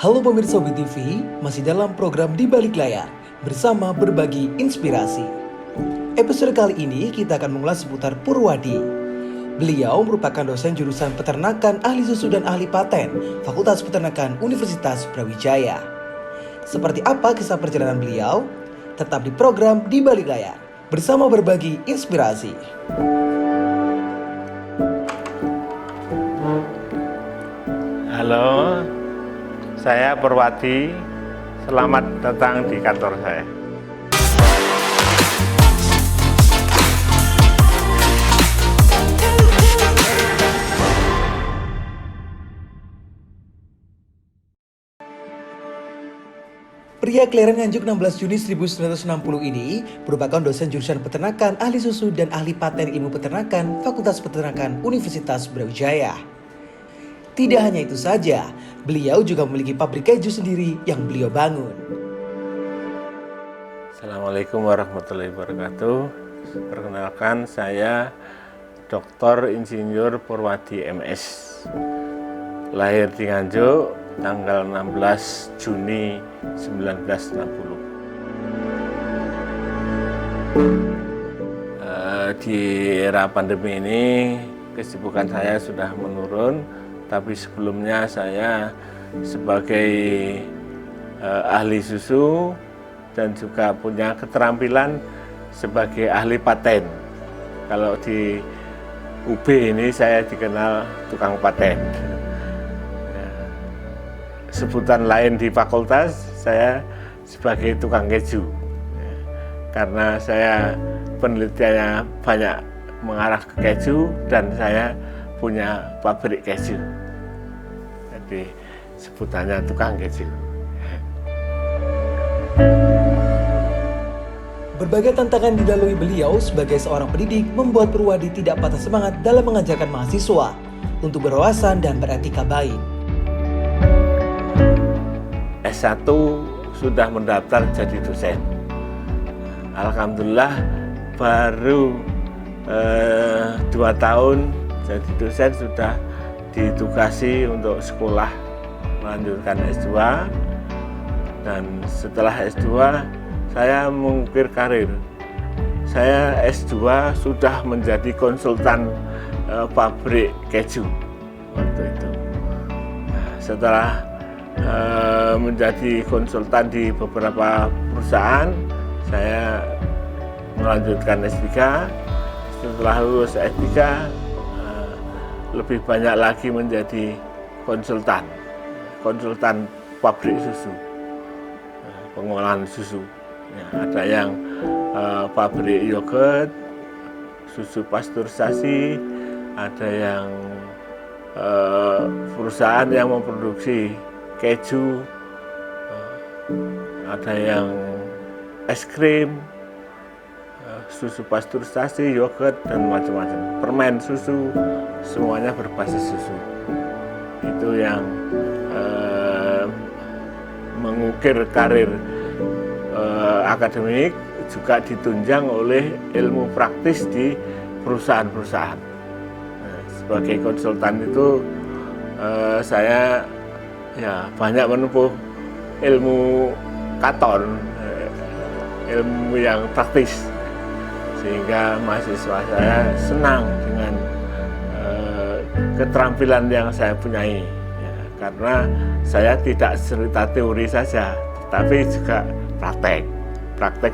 Halo pemirsa BTV, masih dalam program Di Balik Layar bersama berbagi inspirasi. Episode kali ini kita akan mengulas seputar Purwadi. Beliau merupakan dosen jurusan peternakan ahli susu dan ahli paten Fakultas Peternakan Universitas Brawijaya. Seperti apa kisah perjalanan beliau? Tetap di program Di Balik Layar bersama berbagi inspirasi. Halo, saya Purwadi. Selamat datang di kantor saya. Pria kelahiran Nganjuk 16 Juni 1960 ini merupakan dosen jurusan peternakan ahli susu dan ahli paten ilmu peternakan Fakultas Peternakan Universitas Brawijaya. Tidak hanya itu saja, beliau juga memiliki pabrik keju sendiri yang beliau bangun. Assalamualaikum warahmatullahi wabarakatuh. Perkenalkan, saya Dr. Insinyur Purwadi MS. Lahir di Nganjuk tanggal 16 Juni 1960. Di era pandemi ini kesibukan saya sudah menurun. Tapi sebelumnya saya sebagai ahli susu dan juga punya keterampilan sebagai ahli paten. Kalau di UB ini saya dikenal tukang paten. Sebutan lain di fakultas saya sebagai tukang keju. Karena saya penelitiannya banyak mengarah ke keju dan saya punya pabrik keju. Jadi sebutannya tukang keju. Berbagai tantangan dilalui beliau sebagai seorang pendidik membuat Purwadi tidak patah semangat dalam mengajarkan mahasiswa untuk berwawasan dan beretika baik. S1 sudah mendaftar jadi dosen. Alhamdulillah baru 2 tahun jadi dosen sudah ditugasi untuk sekolah melanjutkan S2, dan setelah S2 saya mengukir karir. Saya S2 sudah menjadi konsultan pabrik keju waktu itu. Nah, setelah menjadi konsultan di beberapa perusahaan, saya melanjutkan S3. Setelah lulus S3 lebih banyak lagi menjadi konsultan pabrik susu, pengolahan susu. Ya, ada yang pabrik yogurt, susu pasteurisasi, ada yang perusahaan yang memproduksi keju, ada yang es krim, susu pasteurisasi, yogurt, dan macam-macam. Permen susu, semuanya berbasis susu. Itu yang mengukir karir akademik, juga ditunjang oleh ilmu praktis di perusahaan-perusahaan. Sebagai konsultan itu saya banyak menempuh ilmu katon, ilmu yang praktis, sehingga mahasiswa saya senang dengan keterampilan yang saya punyai, karena saya tidak cerita teori saja, tapi juga praktek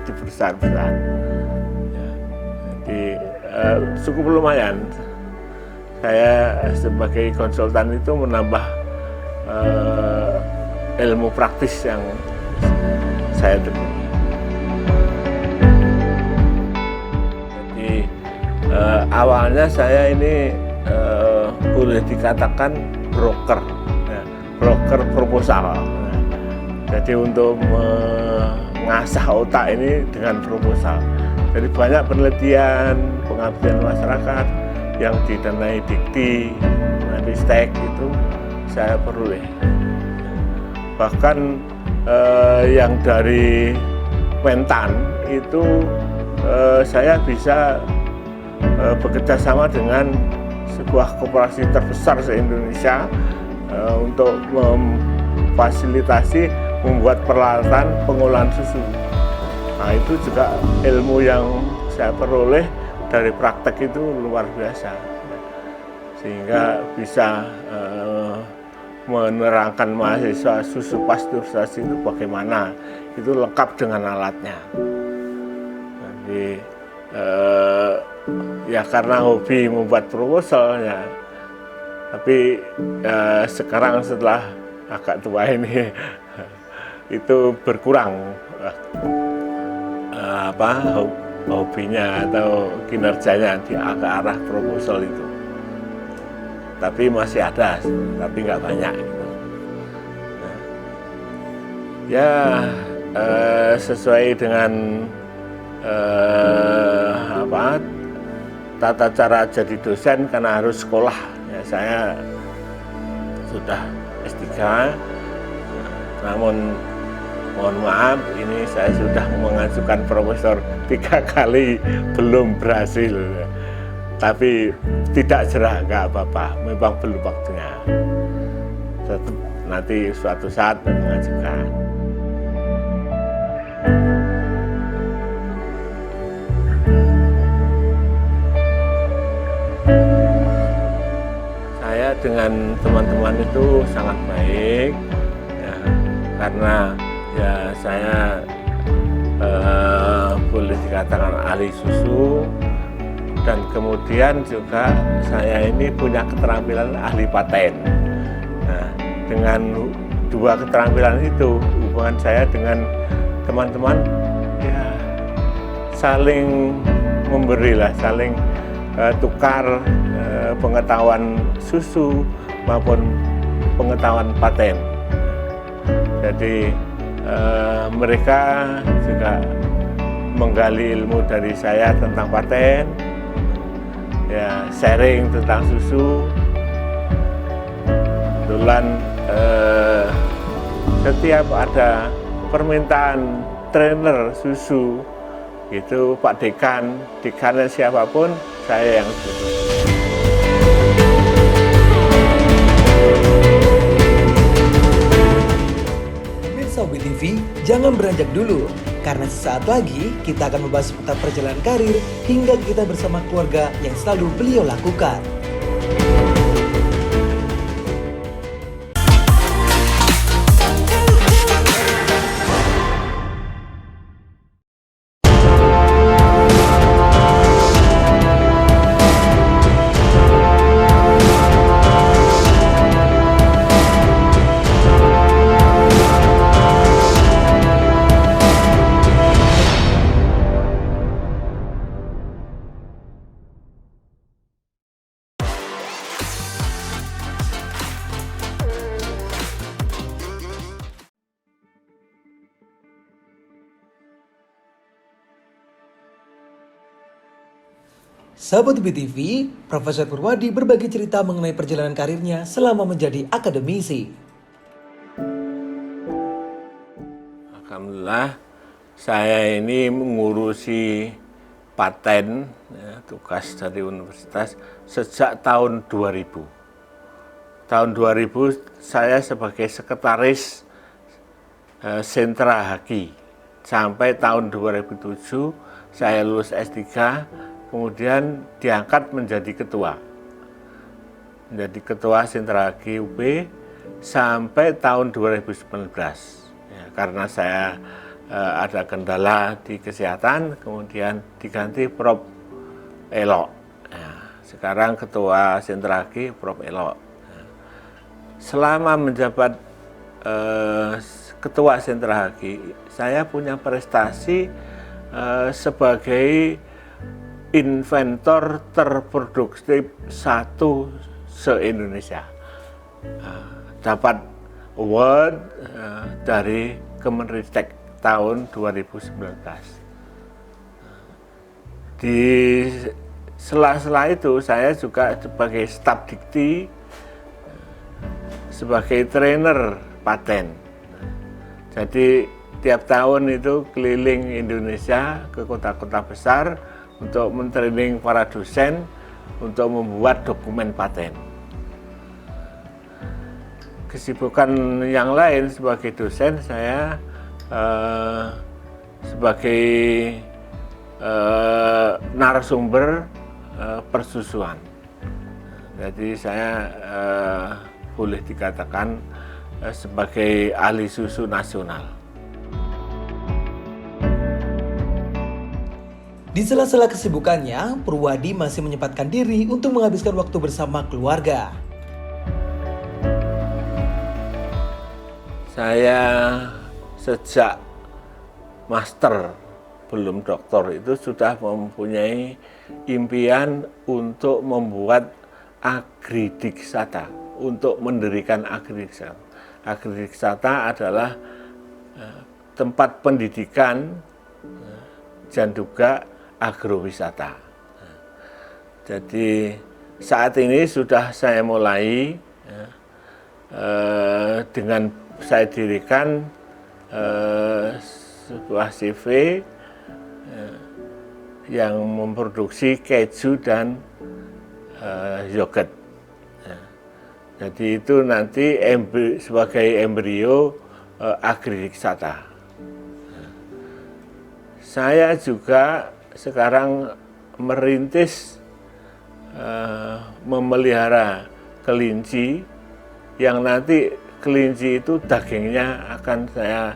di perusahaan-perusahaan. Jadi cukup lumayan. Saya sebagai konsultan itu menambah ilmu praktis yang saya temui. Jadi awalnya saya ini boleh dikatakan broker proposal. Jadi untuk mengasah otak ini dengan proposal. Jadi banyak penelitian, pengabdian masyarakat yang didanai Dikti, Ristek itu saya peroleh. Bahkan yang dari Mentan itu saya bisa bekerja sama dengan sebuah koperasi terbesar se-Indonesia untuk memfasilitasi membuat peralatan pengolahan susu. Nah, itu juga ilmu yang saya peroleh dari praktek itu luar biasa, sehingga bisa menerangkan mahasiswa susu pasteurisasi itu bagaimana, itu lengkap dengan alatnya. Jadi ya karena hobi membuat proposal ya, tapi sekarang setelah agak tua ini itu berkurang hobinya atau kinerjanya ke arah proposal itu. Tapi masih ada, tapi nggak banyak. Gitu. Ya sesuai dengan tata cara jadi dosen karena harus sekolah. Ya, saya sudah S3, namun mohon maaf, ini saya sudah mengajukan profesor 3 kali belum berhasil. Tapi tidak jerah, nggak apa-apa, memang belum waktunya. Tetap nanti suatu saat mengajukan. Saya dengan teman-teman itu sangat baik, ya, karena ya saya boleh dikatakan ahli susu, dan kemudian juga saya ini punya keterampilan ahli paten. Nah, dengan dua keterampilan itu, hubungan saya dengan teman-teman ya saling memberilah, saling tukar pengetahuan susu maupun pengetahuan paten. Jadi mereka juga menggali ilmu dari saya tentang paten, ya sharing tentang susu. Kebetulan setiap ada permintaan trainer susu itu Pak dekannya siapapun saya yang susu. Sobat TV, jangan beranjak dulu, karena sesaat lagi kita akan membahas seputar perjalanan karir hingga kita bersama keluarga yang selalu beliau lakukan. Sahabat BTV, Profesor Purwadi berbagi cerita mengenai perjalanan karirnya selama menjadi akademisi. Alhamdulillah, saya ini mengurusi paten, ya, tugas dari universitas sejak tahun 2000. Tahun 2000 saya sebagai sekretaris sentra Haki. Sampai tahun 2007 saya lulus S3, kemudian diangkat menjadi ketua. Menjadi ketua sentra Haki UB sampai tahun 2019. Ya, karena saya ada kendala di kesehatan, kemudian diganti Prof. Elok. Ya, sekarang ketua sentra Haki Prof. Elok. Ya. Selama menjabat ketua sentra Haki, saya punya prestasi sebagai inventor terproduktif satu se-Indonesia. Dapat award dari Kemenristek tahun 2019. Di sela-sela itu saya juga sebagai staf dikti, sebagai trainer paten. Jadi tiap tahun itu keliling Indonesia ke kota-kota besar untuk mentraining para dosen untuk membuat dokumen paten. kesibukan yang lain sebagai dosen, saya sebagai narasumber persusuan. Jadi saya boleh dikatakan sebagai ahli susu nasional. Di sela-sela kesibukannya, Purwadi masih menyempatkan diri untuk menghabiskan waktu bersama keluarga. Saya sejak master belum doktor itu sudah mempunyai impian untuk membuat agridiksata, untuk mendirikan agridiksata. Agridiksata adalah tempat pendidikan dan juga agrowisata. Jadi saat ini sudah saya mulai dengan saya dirikan sebuah CV yang memproduksi keju dan yogurt. Jadi itu nanti sebagai embrio agridiksata. Saya juga sekarang merintis memelihara kelinci, yang nanti kelinci itu dagingnya akan saya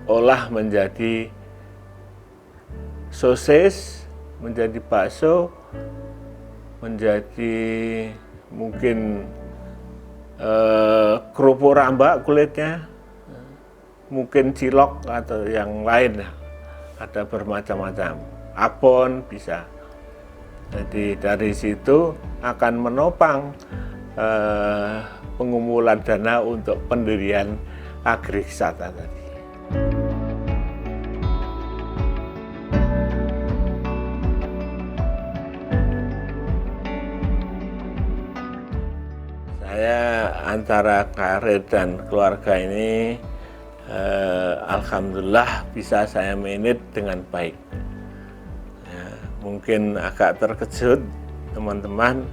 olah menjadi sosis, menjadi bakso, menjadi mungkin kerupuk rambak kulitnya, mungkin cilok atau yang lain, ada bermacam-macam, abon bisa. Jadi dari situ akan menopang pengumpulan dana untuk pendirian agridiksata tadi. Saya antara karir dan keluarga ini alhamdulillah bisa saya manage dengan baik. Ya, mungkin agak terkejut teman-teman,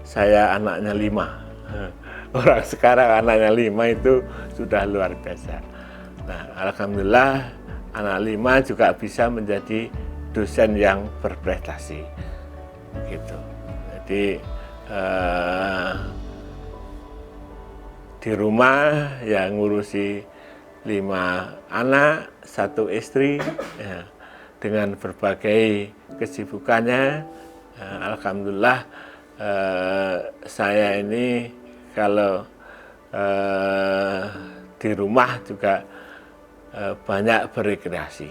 saya anaknya 5. Orang sekarang anaknya 5 itu sudah luar biasa. Nah, alhamdulillah anak 5 juga bisa menjadi dosen yang berprestasi. Gitu. Jadi di rumah ya ngurusi 5 anak, 1 istri, ya, dengan berbagai kesibukannya. Alhamdulillah saya ini kalau di rumah juga banyak berekreasi.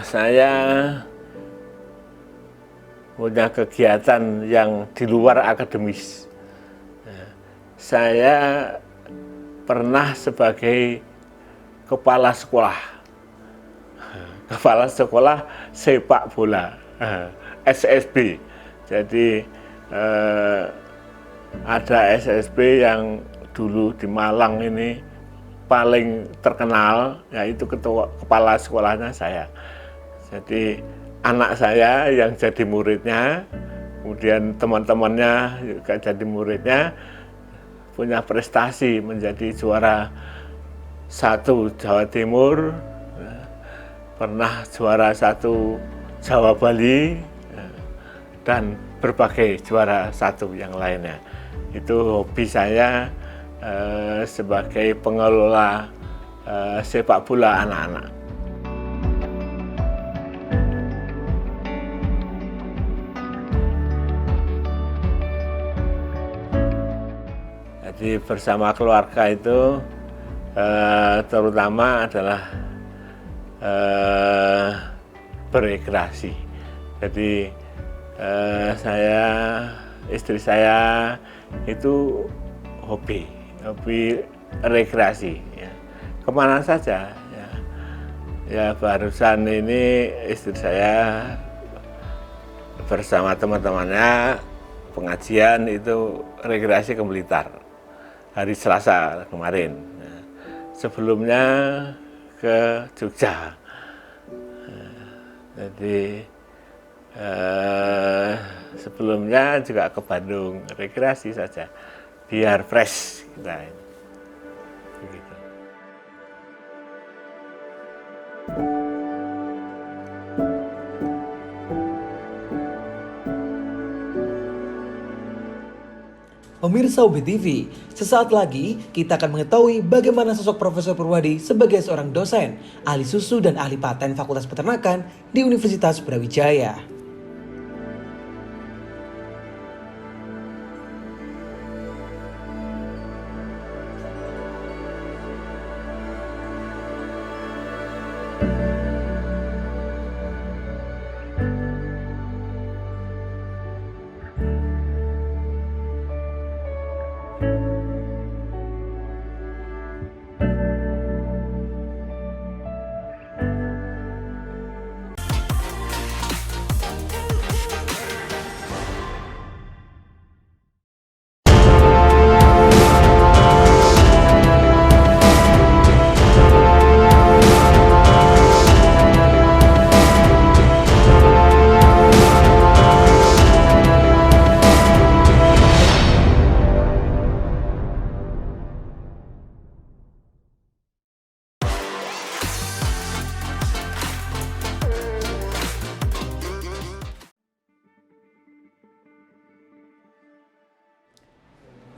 Saya punya kegiatan yang di luar akademis. Saya pernah sebagai kepala sekolah sepak bola, SSB. Jadi ada SSB yang dulu di Malang ini paling terkenal, yaitu kepala sekolahnya saya. Jadi anak saya yang jadi muridnya, kemudian teman-temannya juga jadi muridnya, punya prestasi menjadi juara 1 Jawa Timur, pernah juara 1 Jawa Bali, dan berbagai juara 1 yang lainnya. Itu hobi saya sebagai pengelola sepak bola anak-anak. Jadi bersama keluarga itu terutama adalah berekreasi. Jadi istri saya itu hobi rekreasi. Ya. Kemana saja. Ya barusan ini istri saya bersama teman-temannya pengajian itu rekreasi ke Blitar. hari Selasa kemarin. Nah, sebelumnya ke Jogja. Jadi sebelumnya juga ke Bandung, rekreasi saja, biar fresh kita ini. Begitu. Pemirsa UB TV, sesaat lagi kita akan mengetahui bagaimana sosok Profesor Purwadi sebagai seorang dosen, ahli susu dan ahli paten Fakultas Peternakan di Universitas Brawijaya.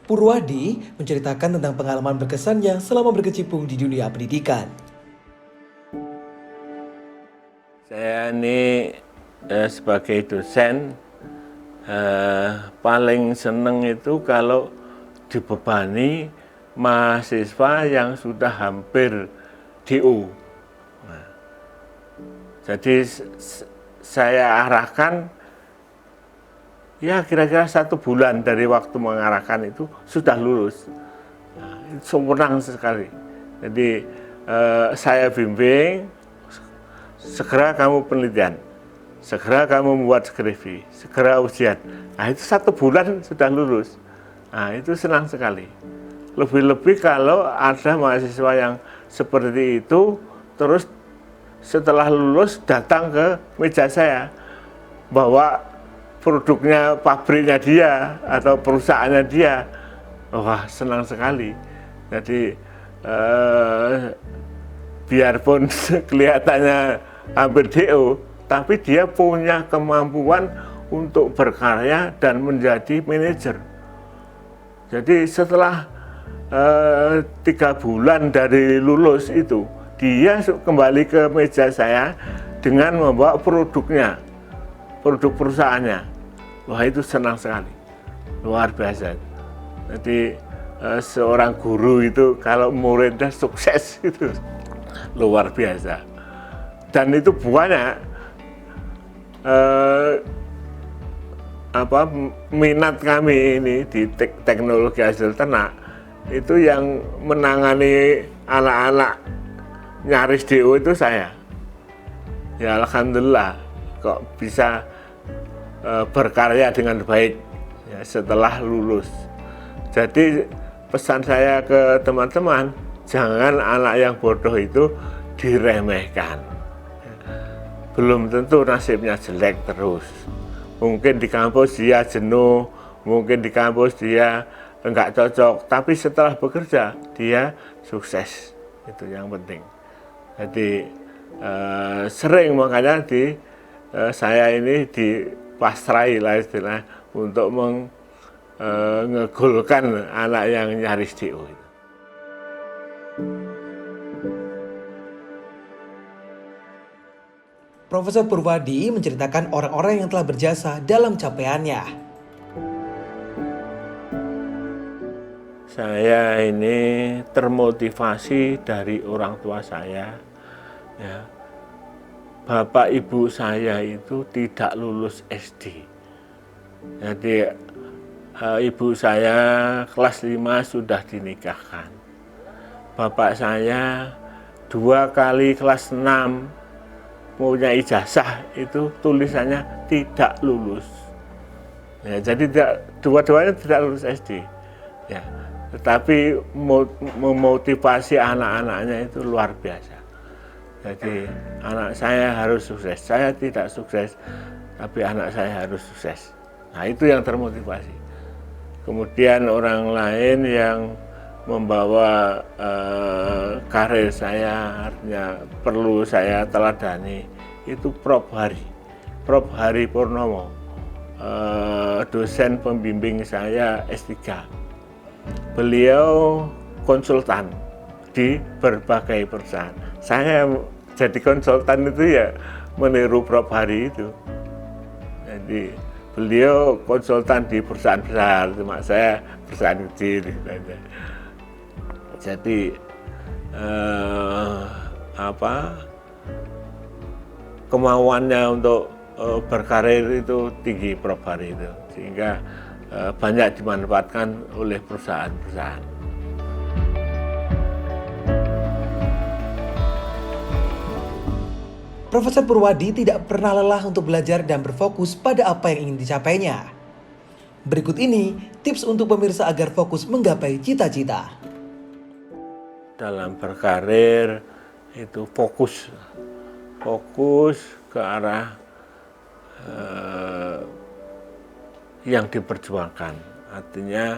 Purwadi menceritakan tentang pengalaman berkesannya selama berkecimpung di dunia pendidikan. Saya ini sebagai dosen paling seneng itu kalau dibebani mahasiswa yang sudah hampir DO. Nah, jadi saya arahkan ya kira-kira 1 bulan dari waktu mengarahkan itu sudah lulus. Nah, itu senang sekali. Jadi saya bimbing, segera kamu penelitian, segera kamu membuat skripsi, segera ujian. Nah itu 1 bulan sudah lulus. Nah itu senang sekali. Lebih-lebih kalau ada mahasiswa yang seperti itu, terus setelah lulus datang ke meja saya, bawa produknya pabriknya dia atau perusahaannya dia. Wah senang sekali. Jadi biarpun kelihatannya hampir DO, tapi dia punya kemampuan untuk berkarya dan menjadi manajer. Jadi setelah 3 bulan dari lulus itu, dia kembali ke meja saya dengan membawa produknya, produk perusahaannya. Wah itu senang sekali, luar biasa. Jadi seorang guru itu kalau muridnya sukses itu luar biasa. Dan itu banyak minat kami ini di teknologi hasil ternak itu yang menangani anak-anak nyaris DO itu saya. Ya alhamdulillah kok bisa berkarya dengan baik ya, setelah lulus. Jadi pesan saya ke teman-teman, jangan anak yang bodoh itu diremehkan. Belum tentu nasibnya jelek terus. Mungkin di kampus dia jenuh, mungkin di kampus dia enggak cocok, tapi setelah bekerja dia sukses. Itu yang penting. Jadi sering makanya saya ini dipasrai lah istilahnya untuk ngegolkan anak yang nyaris DO. Profesor Purwadi menceritakan orang-orang yang telah berjasa dalam capaiannya. Saya ini termotivasi dari orang tua saya. Ya. Bapak ibu saya itu tidak lulus SD. Jadi ibu saya kelas 5 sudah dinikahkan. Bapak saya 2 kali kelas 6 punya ijazah itu tulisannya tidak lulus. Ya, jadi dua-duanya tidak lulus SD. Ya. tetapi memotivasi anak-anaknya itu luar biasa. Jadi anak saya harus sukses, saya tidak sukses, tapi anak saya harus sukses. Nah, itu yang termotivasi. Kemudian orang lain yang membawa karir saya, artinya perlu saya teladani, itu Prof. Hari Purnomo, dosen pembimbing saya S3. Beliau konsultan di berbagai perusahaan. Saya jadi konsultan itu ya meniru Prof. Hari itu. Jadi beliau konsultan di perusahaan besar, cuma saya perusahaan kecil. Jadi kemauannya untuk berkarir itu tinggi Prof. Hari itu, sehingga banyak dimanfaatkan oleh perusahaan-perusahaan. Profesor Purwadi tidak pernah lelah untuk belajar dan berfokus pada apa yang ingin dicapainya. Berikut ini tips untuk pemirsa agar fokus menggapai cita-cita. Dalam berkarir itu fokus ke arah yang diperjuangkan. Artinya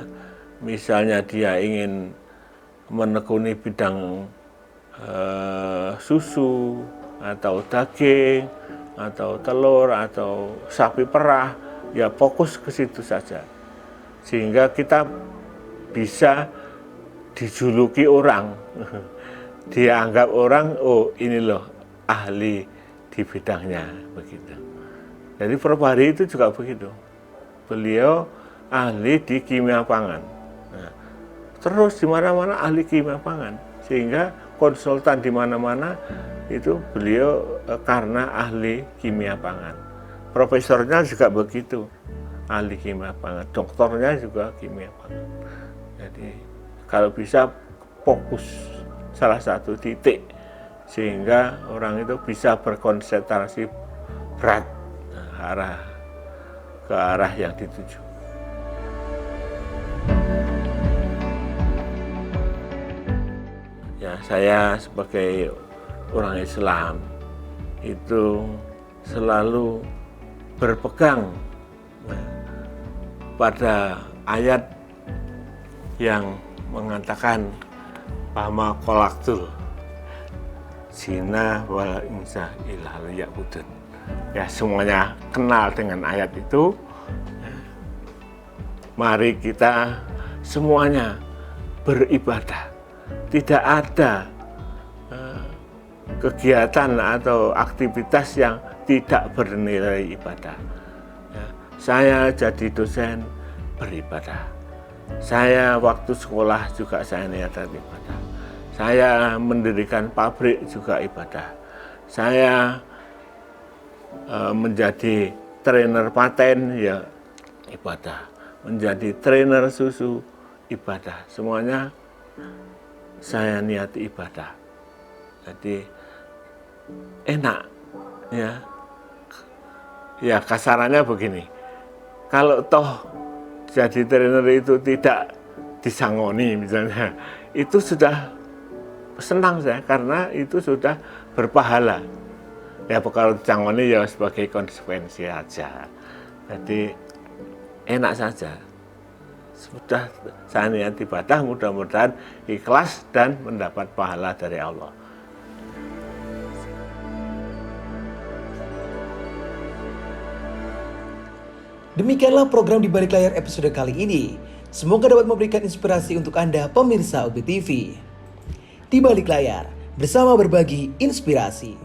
misalnya dia ingin menekuni bidang susu atau daging atau telur atau sapi perah, ya fokus ke situ saja, sehingga kita bisa dijuluki orang, dianggap orang, oh ini loh ahli di bidangnya, begitu. Jadi Prof. Hari itu juga begitu, beliau ahli di kimia pangan. Nah, terus di mana-mana ahli kimia pangan, sehingga konsultan di mana-mana itu beliau karena ahli kimia pangan. Profesornya juga begitu, ahli kimia pangan. Doktornya juga kimia pangan. Jadi kalau bisa fokus salah satu titik, sehingga orang itu bisa berkonsentrasi berat ke arah yang dituju. Ya, saya sebagai orang Islam itu selalu berpegang pada ayat yang mengatakan pama kolaktul zina wal insa illa liya'budun. Ya, semuanya kenal dengan ayat itu. Mari kita semuanya beribadah. Tidak ada kegiatan atau aktivitas yang tidak bernilai ibadah. Ya, saya jadi dosen beribadah. Saya waktu sekolah juga saya niatan ibadah. Saya mendirikan pabrik juga ibadah. Saya menjadi trainer paten ya ibadah. Menjadi trainer susu ibadah. Semuanya saya niati ibadah. Jadi enak ya. Ya kasarannya begini. Kalau toh jadi trainer itu tidak disangoni misalnya, itu sudah senang saya karena itu sudah berpahala. Ya kalau disangoni ya sebagai konsekuensi aja. Jadi enak saja. Sudah saya niat ibadah, mudah-mudahan ikhlas dan mendapat pahala dari Allah. Demikianlah program Di Balik Layar episode kali ini. Semoga dapat memberikan inspirasi untuk Anda pemirsa UB TV. Di Balik Layar, bersama berbagi inspirasi.